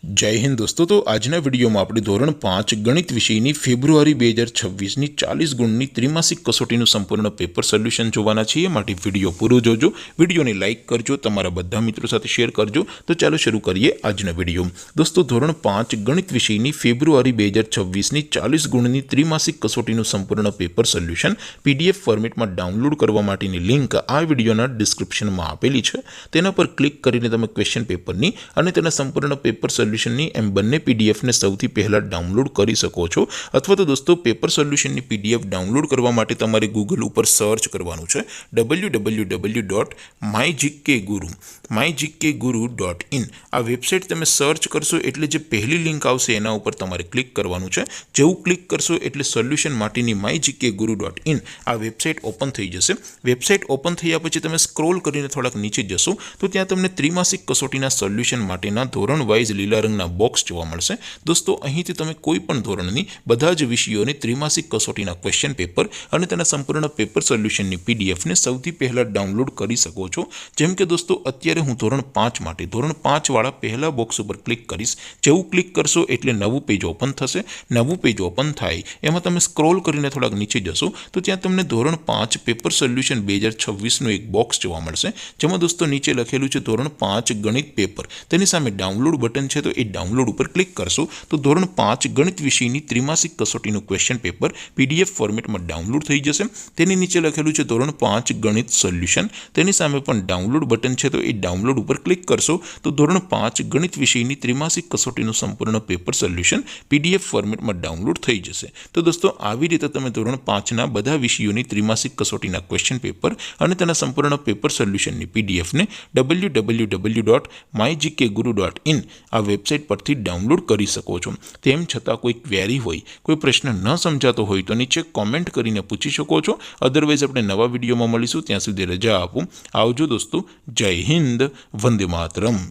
जय हिंद दोस्तों। तो आजना विडियो में આપણે ધોરણ 5 ગણિત વિષયની ફેબ્રુઆરી 2026 ની 40 ગુણની ત્રિમાસિક કસોટીનું સંપૂર્ણ પેપર સોલ્યુશન જોવાના છીએ। માટે વિડિયો પૂરો જોજો, વિડિયોને લાઈક કરજો, તમારા બધા મિત્રો સાથે શેર કરજો। તો ચાલો શરૂ કરીએ આજનો વિડિયો। દોસ્તો ધોરણ 5 ગણિત વિષયની ફેબ્રુઆરી 2026 ની 40 ગુણની ત્રિમાસિક કસોટીનું સંપૂર્ણ પેપર સોલ્યુશન પીડીએફ ફોર્મેટમાં ડાઉનલોડ કરવા માટેની લિંક આ વિડિયોના ડિસ્ક્રિપ્શનમાં આપેલી છે। તેના પર ક્લિક કરીને તમે ક્વેશ્ચન પેપરની અને તેના સંપૂર્ણ પેપર સોલ્યુશનની એમ બંને પીડીએફને સૌથી પહેલા ડાઉનલોડ કરી શકો છો। અથવા તો દોસ્તો પેપર સોલ્યુશનની પીડીએફ ડાઉનલોડ કરવા માટે તમારે ગૂગલ ઉપર સર્ચ કરવાનું છે www.mygkguru.in। આ વેબસાઇટ તમે સર્ચ કરશો એટલે જે પહેલી લિંક આવશે એના ઉપર તમારે ક્લિક કરવાનું છે। જેવું ક્લિક કરશો એટલે સોલ્યુશન માટેની mygkguru.in આ વેબસાઇટ ઓપન થઈ જશે। વેબસાઇટ ઓપન થયા પછી તમે સ્ક્રોલ કરીને થોડાક નીચે જશો તો ત્યાં તમને ત્રિમાસિક કસોટીના સોલ્યુશન માટેના ધોરણ વાઇઝ લીલા રંગના બોક્સ જોવા મળશે। દોસ્તો અહીંથી તમે કોઈ પણ ધોરણની બધા જ વિષયોની ત્રિમાસિક કસોટીના ક્વેશ્ચન પેપર અને તેના સંપૂર્ણ પેપર સોલ્યુશનની પીડીએફને સૌથી પહેલા ડાઉનલોડ કરી શકો છો। જેમ કે દોસ્તો અત્યારે હું ધોરણ 5 માટે ધોરણ 5 વાળા પહેલા બોક્સ ઉપર ક્લિક કરીશ। જેવું ક્લિક કરશો એટલે નવું પેજ ઓપન થશે। નવું પેજ ઓપન થાય એમાં તમે સ્ક્રોલ કરીને થોડાક નીચે જશો તો ત્યાં તમને ધોરણ 5 પેપર સોલ્યુશન 2026નું એક બોક્સ જોવા મળશે। જેમાં દોસ્તો નીચે લખેલું છે ધોરણ 5 ગણિત પેપર, તેની સામે ડાઉનલોડ બટન છે તો એ ડાઉનલોડ ઉપર ક્લિક કરશો તો ધોરણ 5 ગણિત વિષયની ત્રિમાસિક કસોટીનું ક્વેશ્ચન પેપર પીડીએફ ફોર્મેટમાં ડાઉનલોડ થઈ જશે। તેની નીચે લખેલું છે ધોરણ 5 ગણિત સોલ્યુશન, તેની સામે પણ ડાઉનલોડ બટન છે તો એ ડાઉનલોડ ઉપર ક્લિક કરશો તો ધોરણ 5 ગણિત વિષયની ત્રિમાસિક કસોટીનું સંપૂર્ણ પેપર સોલ્યુશન પીડીએફ ફોર્મેટમાં ડાઉનલોડ થઈ જશે। તો દોસ્તો આવી રીતે તમે ધોરણ 5ના બધા વિષયોની ત્રિમાસિક કસોટીના ક્વેશ્ચન પેપર અને તેના સંપૂર્ણ પેપર સોલ્યુશનની પીડીએફને www.mygkguru.in આ વેબસાઇટ પરથી ડાઉનલોડ કરી શકો છો। તેમ છતાં કોઈ ક્વેરી હોય, કોઈ પ્રશ્ન ન સમજાતો હોય તો નીચે કોમેન્ટ કરીને પૂછી શકો છો। અધરવાઇઝ આપણે નવા વિડીયોમાં મળીશું, ત્યાં સુધી રજા આપો। આવજો દોસ્તો, જય હિન્દ, વંદે માતરમ।